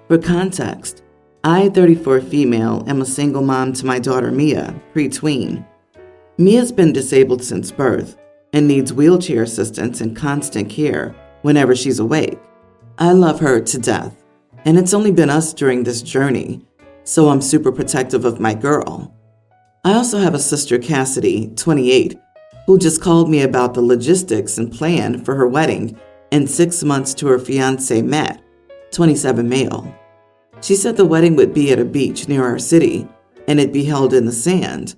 For context, I, 34 female, am a single mom to my daughter Mia, pre-tween. Mia's been disabled since birth and needs wheelchair assistance and constant care whenever she's awake. I love her to death, and it's only been us during this journey, so I'm super protective of my girl. I also have a sister, Cassidy, 28, who just called me about the logistics and plan for her wedding in 6 months to her fiancé, Matt, 27 male. She said the wedding would be at a beach near our city, and it'd be held in the sand.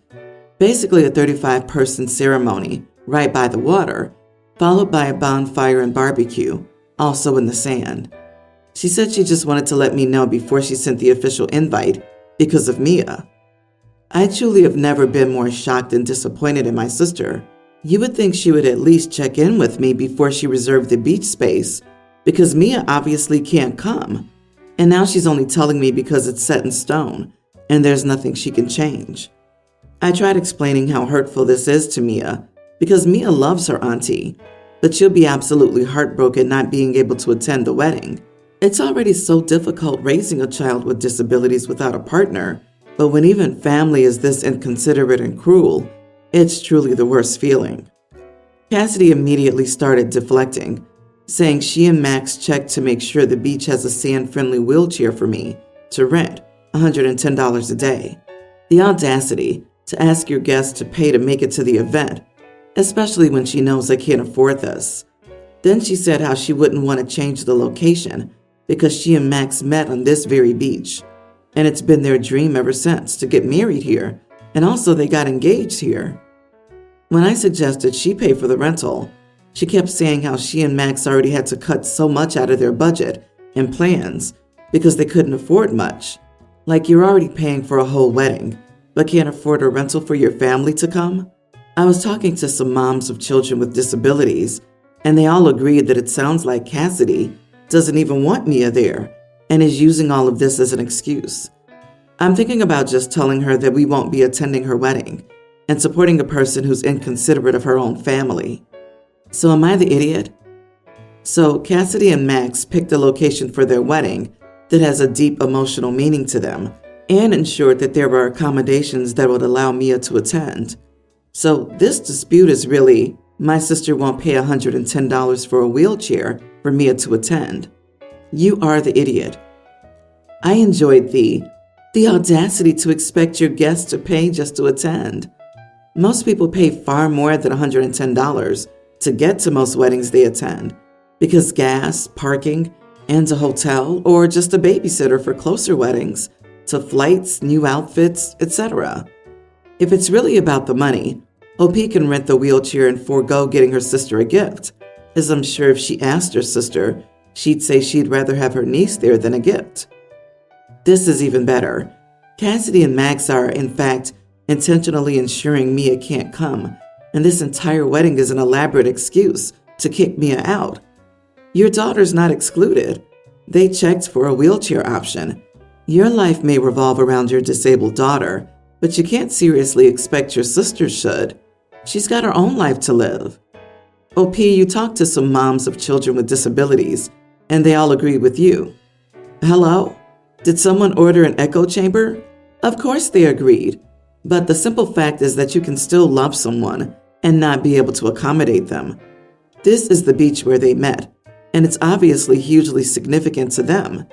Basically a 35-person ceremony right by the water, followed by a bonfire and barbecue, also in the sand. She said she just wanted to let me know before she sent the official invite because of Mia. I truly have never been more shocked and disappointed in my sister. You would think she would at least check in with me before she reserved the beach space, because Mia obviously can't come. And now she's only telling me because it's set in stone and there's nothing she can change. I tried explaining how hurtful this is to Mia because Mia loves her auntie, but she'll be absolutely heartbroken not being able to attend the wedding. It's already so difficult raising a child with disabilities without a partner, but when even family is this inconsiderate and cruel, it's truly the worst feeling. Cassidy immediately started deflecting, saying she and Max checked to make sure the beach has a sand-friendly wheelchair for me to rent, $110 a day. The audacity to ask your guests to pay to make it to the event, especially when she knows I can't afford this. Then she said how she wouldn't want to change the location because she and Max met on this very beach, and it's been their dream ever since to get married here, and also they got engaged here. When I suggested she pay for the rental, she kept saying how she and Max already had to cut so much out of their budget and plans because they couldn't afford much. Like, you're already paying for a whole wedding, but can't afford a rental for your family to come? I was talking to some moms of children with disabilities, and they all agreed that it sounds like Cassidy doesn't even want Mia there and is using all of this as an excuse. I'm thinking about just telling her that we won't be attending her wedding and supporting a person who's inconsiderate of her own family. So am I the idiot? So Cassidy and Max picked a location for their wedding that has a deep emotional meaning to them and ensured that there were accommodations that would allow Mia to attend. So this dispute is really, my sister won't pay $110 for a wheelchair for Mia to attend. You are the idiot. I enjoyed the audacity to expect your guests to pay just to attend. Most people pay far more than $110 to get to most weddings they attend, because gas, parking, and a hotel, or just a babysitter for closer weddings, to flights, new outfits, etc. If it's really about the money, OP can rent the wheelchair and forego getting her sister a gift, as I'm sure if she asked her sister, she'd say she'd rather have her niece there than a gift. This is even better. Cassidy and Max are, in fact, intentionally ensuring Mia can't come, and this entire wedding is an elaborate excuse to kick Mia out. Your daughter's not excluded. They checked for a wheelchair option. Your life may revolve around your disabled daughter, but you can't seriously expect your sister should. She's got her own life to live. OP, you talked to some moms of children with disabilities, and they all agreed with you. Hello? Did someone order an echo chamber? Of course they agreed, but the simple fact is that you can still love someone and not be able to accommodate them. This is the beach where they met, and it's obviously hugely significant to them.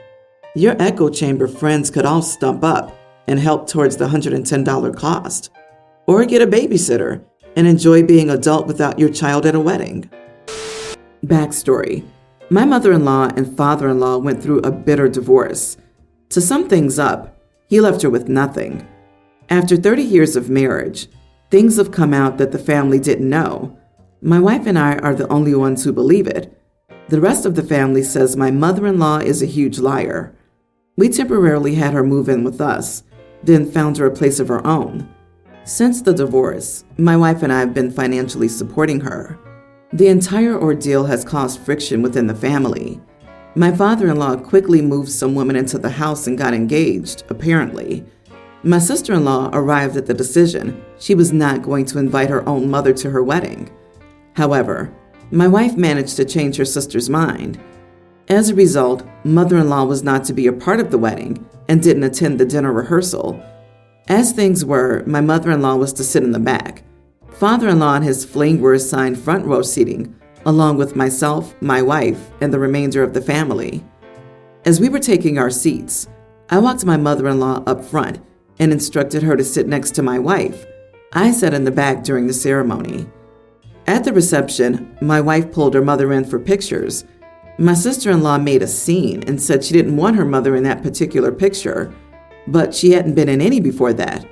Your echo chamber friends could all stump up and help towards the $110 cost, or get a babysitter and enjoy being adult without your child at a wedding. Backstory. My mother-in-law and father-in-law went through a bitter divorce. To sum things up, he left her with nothing. After 30 years of marriage, things have come out that the family didn't know. My wife and I are the only ones who believe it. The rest of the family says my mother-in-law is a huge liar. We temporarily had her move in with us, then found her a place of her own. Since the divorce, my wife and I have been financially supporting her. The entire ordeal has caused friction within the family. My father-in-law quickly moved some women into the house and got engaged, apparently. My sister-in-law arrived at the decision she was not going to invite her own mother to her wedding. However, my wife managed to change her sister's mind. As a result, mother-in-law was not to be a part of the wedding and didn't attend the dinner rehearsal. As things were, my mother-in-law was to sit in the back. Father-in-law and his fling were assigned front row seating, along with myself, my wife, and the remainder of the family. As we were taking our seats, I walked my mother-in-law up front and instructed her to sit next to my wife. I sat in the back during the ceremony. At the reception, my wife pulled her mother in for pictures. My sister-in-law made a scene and said she didn't want her mother in that particular picture, but she hadn't been in any before that.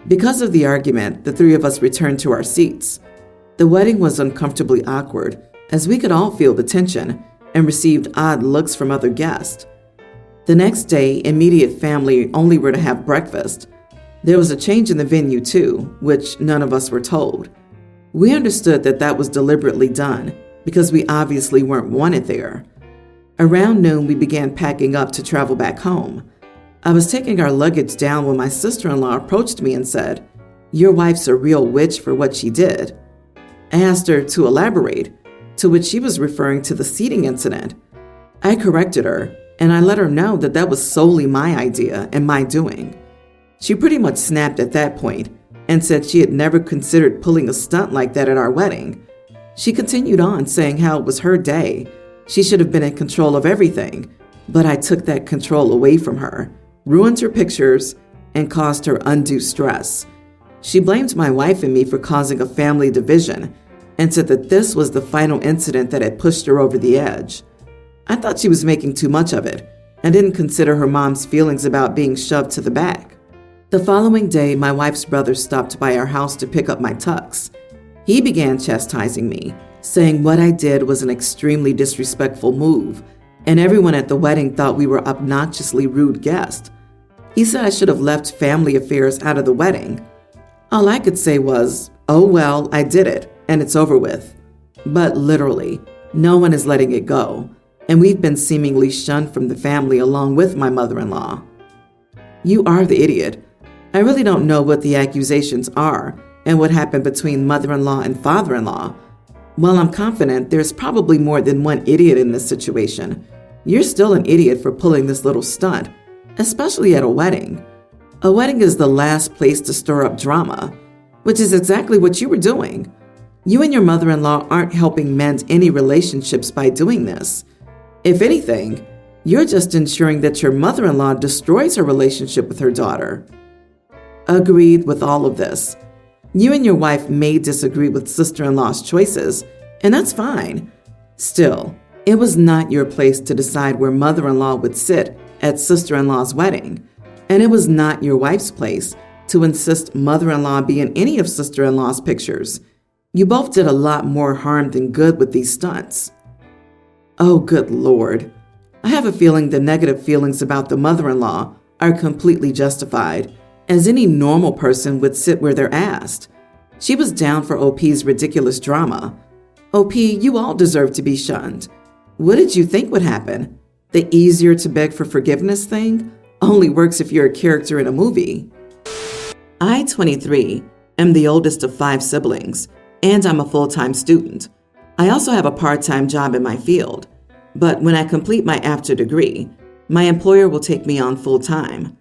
Because of the argument, the three of us returned to our seats. The wedding was uncomfortably awkward, as we could all feel the tension and received odd looks from other guests. The next day, immediate family only were to have breakfast. There was a change in the venue too, which none of us were told. We understood that that was deliberately done because we obviously weren't wanted there. Around noon, we began packing up to travel back home. I was taking our luggage down when my sister-in-law approached me and said, "Your wife's a real witch for what she did." I asked her to elaborate, to which she was referring to the seating incident. I corrected her, and I let her know that that was solely my idea and my doing. She pretty much snapped at that point and said she had never considered pulling a stunt like that at our wedding. She continued on saying how it was her day. She should have been in control of everything, but I took that control away from her, ruined her pictures, and caused her undue stress. She blamed my wife and me for causing a family division and said that this was the final incident that had pushed her over the edge. I thought she was making too much of it and didn't consider her mom's feelings about being shoved to the back. The following day, my wife's brother stopped by our house to pick up my tux. He began chastising me, saying what I did was an extremely disrespectful move, and everyone at the wedding thought we were obnoxiously rude guests. He said I should have left family affairs out of the wedding. All I could say was, "Oh well, I did it, and it's over with." But literally, no one is letting it go, and we've been seemingly shunned from the family along with my mother-in-law. You are the idiot. I really don't know what the accusations are and what happened between mother-in-law and father-in-law. While I'm confident there's probably more than one idiot in this situation, you're still an idiot for pulling this little stunt, especially at a wedding. A wedding is the last place to stir up drama, which is exactly what you were doing. You and your mother-in-law aren't helping mend any relationships by doing this. If anything, you're just ensuring that your mother-in-law destroys her relationship with her daughter. Agreed with all of this. You and your wife may disagree with sister-in-law's choices, and that's fine. Still, it was not your place to decide where mother-in-law would sit at sister-in-law's wedding, and it was not your wife's place to insist mother-in-law be in any of sister-in-law's pictures. You both did a lot more harm than good with these stunts. Oh, good Lord. I have a feeling the negative feelings about the mother-in-law are completely justified, as any normal person would sit where they're asked. She was down for OP's ridiculous drama. OP, you all deserve to be shunned. What did you think would happen? The easier to beg for forgiveness thing only works if you're a character in a movie. I, 23, am the oldest of 5 siblings, and I'm a full-time student. I also have a part-time job in my field, but when I complete my after degree, my employer will take me on full-time.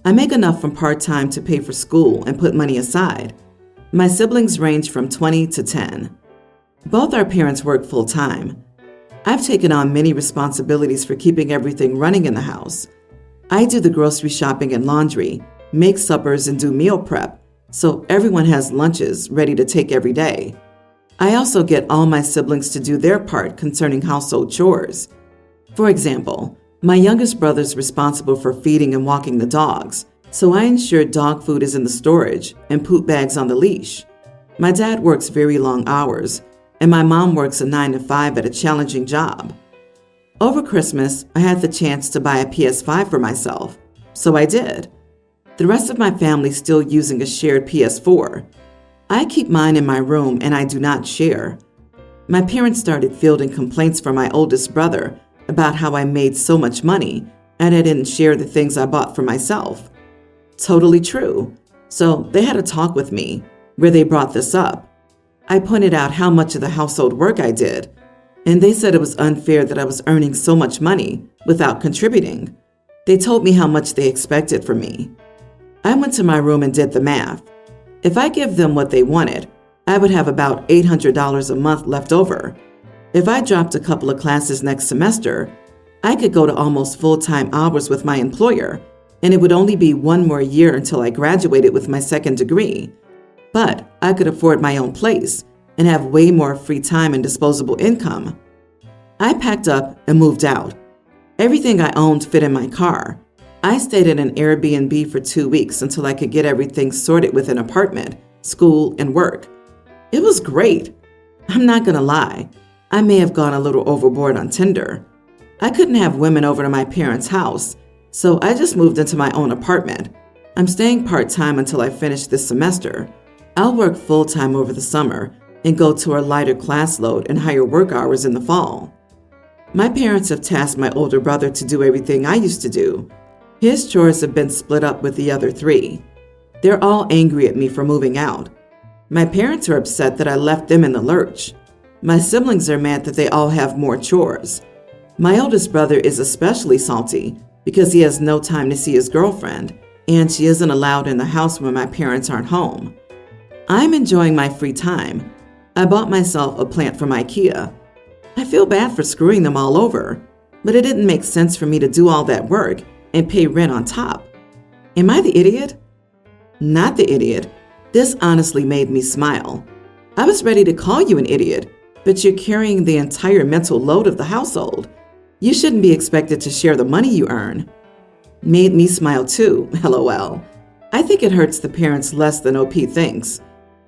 I make enough from part-time to pay for school and put money aside. My siblings range from 20 to 10. Both our parents work full-time. I've taken on many responsibilities for keeping everything running in the house. I do the grocery shopping and laundry, make suppers, and do meal prep, so everyone has lunches ready to take every day. I also get all my siblings to do their part concerning household chores. For example, my youngest brother's responsible for feeding and walking the dogs, so I ensure dog food is in the storage and poop bags on the leash. My dad works very long hours, and my mom works a 9 to 5 at a challenging job. Over Christmas, I had the chance to buy a PS5 for myself, so I did. The rest of my family's still using a shared PS4. I keep mine in my room and I do not share. My parents started fielding complaints from my oldest brother about how I made so much money and I didn't share the things I bought for myself. Totally true. So they had a talk with me where they brought this up. I pointed out how much of the household work I did. and they said it was unfair that I was earning so much money without contributing. They told me how much they expected from me. I went to my room and did the math. If I give them what they wanted, I would have about $800 a month left over. If I dropped a couple of classes next semester, I could go to almost full-time hours with my employer, and it would only be one more year until I graduated with my second degree. But I could afford my own place and have way more free time and disposable income. I packed up and moved out. Everything I owned fit in my car. I stayed in an Airbnb for 2 weeks until I could get everything sorted with an apartment, school, and work. It was great. I'm not gonna lie, I may have gone a little overboard on Tinder. I couldn't have women over to my parents' house, so I just moved into my own apartment. I'm staying part-time until I finish this semester. I'll work full-time over the summer and go to a lighter class load and higher work hours in the fall. My parents have tasked my older brother to do everything I used to do. His chores have been split up with the other 3. They're all angry at me for moving out. My parents are upset that I left them in the lurch. My siblings are mad that they all have more chores. My oldest brother is especially salty because he has no time to see his girlfriend, and she isn't allowed in the house when my parents aren't home. I'm enjoying my free time. I bought myself a plant from IKEA. I feel bad for screwing them all over, but it didn't make sense for me to do all that work and pay rent on top. Am I the idiot? Not the idiot. This honestly made me smile. I was ready to call you an idiot, but you're carrying the entire mental load of the household. You shouldn't be expected to share the money you earn. Made me smile too, LOL. I think it hurts the parents less than OP thinks.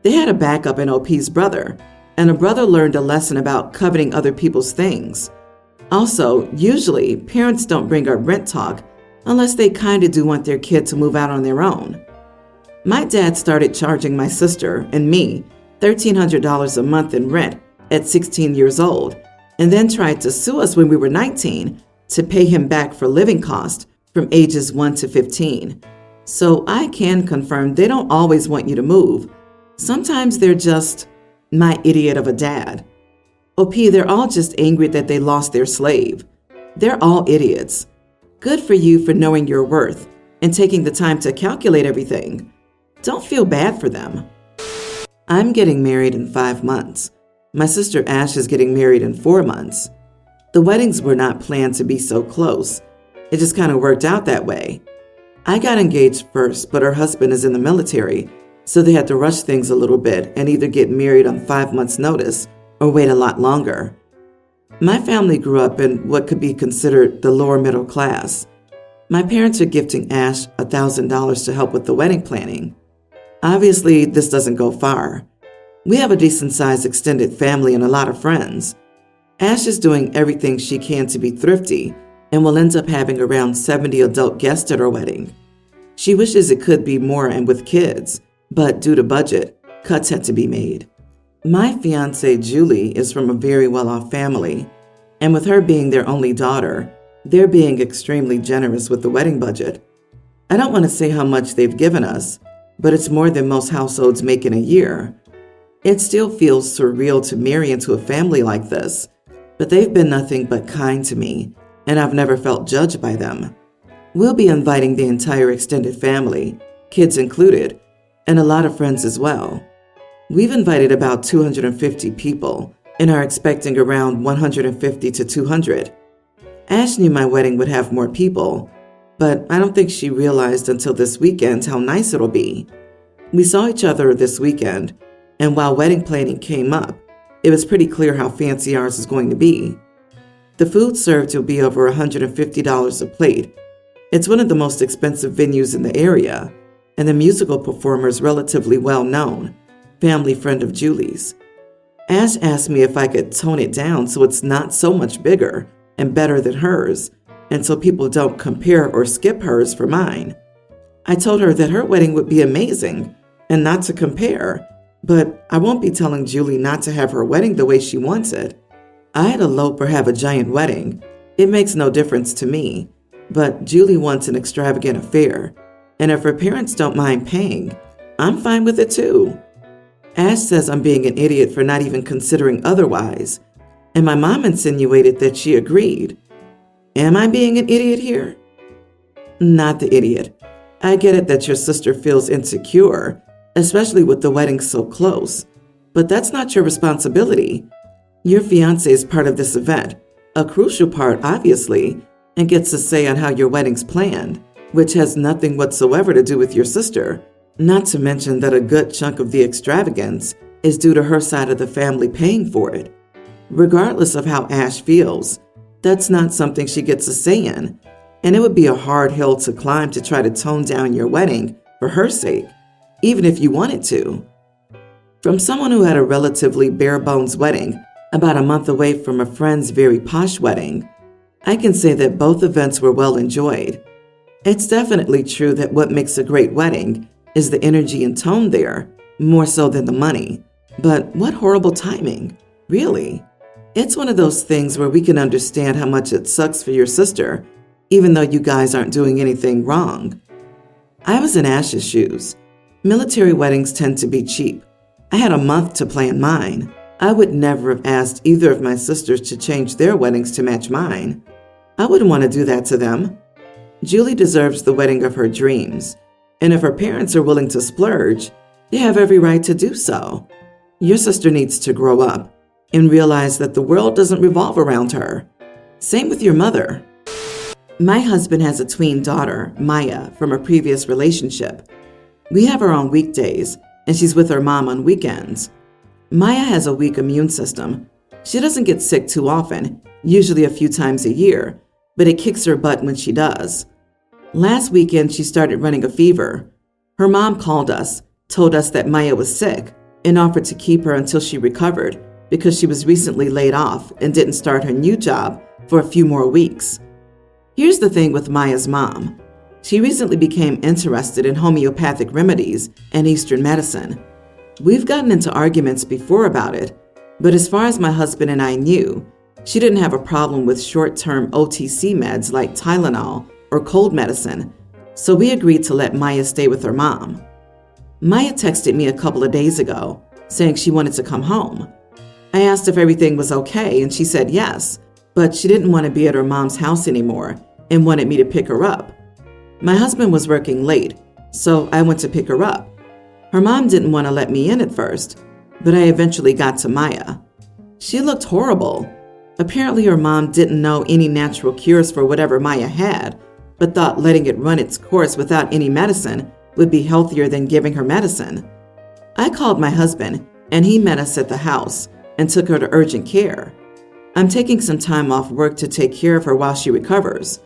They had a backup in OP's brother, and a brother learned a lesson about coveting other people's things. Also, usually, parents don't bring up rent talk unless they kinda do want their kid to move out on their own. My dad started charging my sister and me $1,300 a month in rent at 16 years old, and then tried to sue us when we were 19 to pay him back for living costs from ages 1 to 15. So I can confirm they don't always want you to move. Sometimes they're just my idiot of a dad. OP, they're all just angry that they lost their slave. They're all idiots. Good for you for knowing your worth and taking the time to calculate everything. Don't feel bad for them. I'm getting married in 5 months. My sister Ash is getting married in 4 months. The weddings were not planned to be so close. It just kind of worked out that way. I got engaged first, but her husband is in the military, so they had to rush things a little bit and either get married on 5 months' notice or wait a lot longer. My family grew up in what could be considered the lower middle class. My parents are gifting Ash $1,000 to help with the wedding planning. Obviously, this doesn't go far. We have a decent-sized extended family and a lot of friends. Ash is doing everything she can to be thrifty and will end up having around 70 adult guests at her wedding. She wishes it could be more and with kids, but due to budget, cuts had to be made. My fiancée, Julie, is from a very well-off family, and with her being their only daughter, they're being extremely generous with the wedding budget. I don't want to say how much they've given us, but it's more than most households make in a year. It still feels surreal to marry into a family like this, but they've been nothing but kind to me, and I've never felt judged by them. We'll be inviting the entire extended family, kids included, and a lot of friends as well. We've invited about 250 people and are expecting around 150 to 200. Ash knew my wedding would have more people, but I don't think she realized until this weekend how nice it'll be. We saw each other this weekend, and while wedding planning came up, it was pretty clear how fancy ours is going to be. The food served will be over $150 a plate. It's one of the most expensive venues in the area, and the musical performer is relatively well known, family friend of Julie's. Ash asked me if I could tone it down so it's not so much bigger and better than hers, and so people don't compare or skip hers for mine. I told her that her wedding would be amazing and not to compare, but I won't be telling Julie not to have her wedding the way she wants it. I'd elope or have a giant wedding. It makes no difference to me, but Julie wants an extravagant affair, and if her parents don't mind paying, I'm fine with it too. Ash says I'm being an idiot for not even considering otherwise, and my mom insinuated that she agreed. Am I being an idiot here? Not the idiot. I get it that your sister feels insecure, especially with the wedding so close, but that's not your responsibility. Your fiancé is part of this event, a crucial part, obviously, and gets a say on how your wedding's planned, which has nothing whatsoever to do with your sister, not to mention that a good chunk of the extravagance is due to her side of the family paying for it. Regardless of how Ash feels, that's not something she gets a say in, and it would be a hard hill to climb to try to tone down your wedding for her sake, even if you wanted to. From someone who had a relatively bare-bones wedding about a month away from a friend's very posh wedding, I can say that both events were well enjoyed. It's definitely true that what makes a great wedding is the energy and tone there, more so than the money. But what horrible timing, really. It's one of those things where we can understand how much it sucks for your sister, even though you guys aren't doing anything wrong. I was in Ash's shoes. Military weddings tend to be cheap. I had a month to plan mine. I would never have asked either of my sisters to change their weddings to match mine. I wouldn't want to do that to them. Julie deserves the wedding of her dreams, and if her parents are willing to splurge, they have every right to do so. Your sister needs to grow up and realize that the world doesn't revolve around her. Same with your mother. My husband has a tween daughter, Maya, from a previous relationship. We have her on weekdays, and she's with her mom on weekends. Maya has a weak immune system. She doesn't get sick too often, usually a few times a year, but it kicks her butt when she does. Last weekend, she started running a fever. Her mom called us, told us that Maya was sick, and offered to keep her until she recovered because she was recently laid off and didn't start her new job for a few more weeks. Here's the thing with Maya's mom. She recently became interested in homeopathic remedies and Eastern medicine. We've gotten into arguments before about it, but as far as my husband and I knew, she didn't have a problem with short-term OTC meds like Tylenol or cold medicine, so we agreed to let Maya stay with her mom. Maya texted me a couple of days ago, saying she wanted to come home. I asked if everything was okay, and she said yes, but she didn't want to be at her mom's house anymore and wanted me to pick her up. My husband was working late, so I went to pick her up. Her mom didn't want to let me in at first, but I eventually got to Maya. She looked horrible. Apparently her mom didn't know any natural cures for whatever Maya had, but thought letting it run its course without any medicine would be healthier than giving her medicine. I called my husband, and he met us at the house and took her to urgent care. I'm taking some time off work to take care of her while she recovers.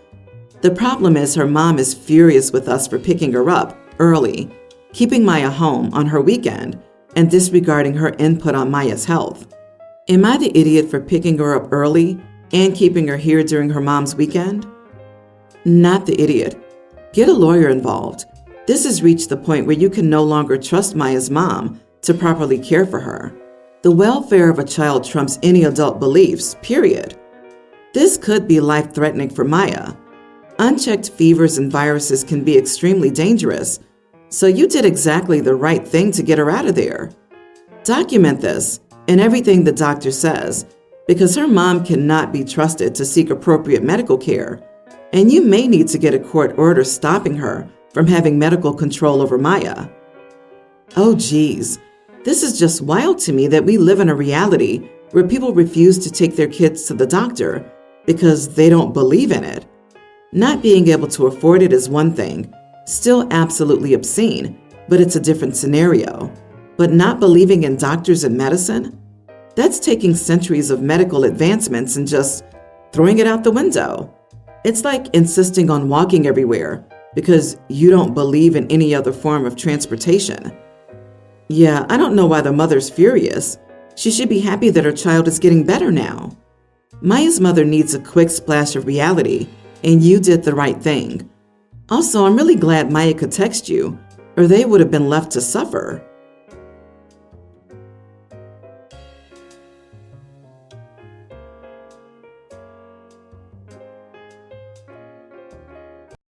The problem is her mom is furious with us for picking her up early, keeping Maya home on her weekend, and disregarding her input on Maya's health. Am I the idiot for picking her up early and keeping her here during her mom's weekend? Not the idiot. Get a lawyer involved. This has reached the point where you can no longer trust Maya's mom to properly care for her. The welfare of a child trumps any adult beliefs, period. This could be life-threatening for Maya. Unchecked fevers and viruses can be extremely dangerous, so you did exactly the right thing to get her out of there. Document this and everything the doctor says, because her mom cannot be trusted to seek appropriate medical care, and you may need to get a court order stopping her from having medical control over Maya. Oh geez, this is just wild to me that we live in a reality where people refuse to take their kids to the doctor because they don't believe in it. Not being able to afford it is one thing, still absolutely obscene, but it's a different scenario. But not believing in doctors and medicine? That's taking centuries of medical advancements and just throwing it out the window. It's like insisting on walking everywhere because you don't believe in any other form of transportation. Yeah, I don't know why the mother's furious. She should be happy that her child is getting better now. Maya's mother needs a quick splash of reality, and you did the right thing. Also, I'm really glad Maya could text you, or they would have been left to suffer.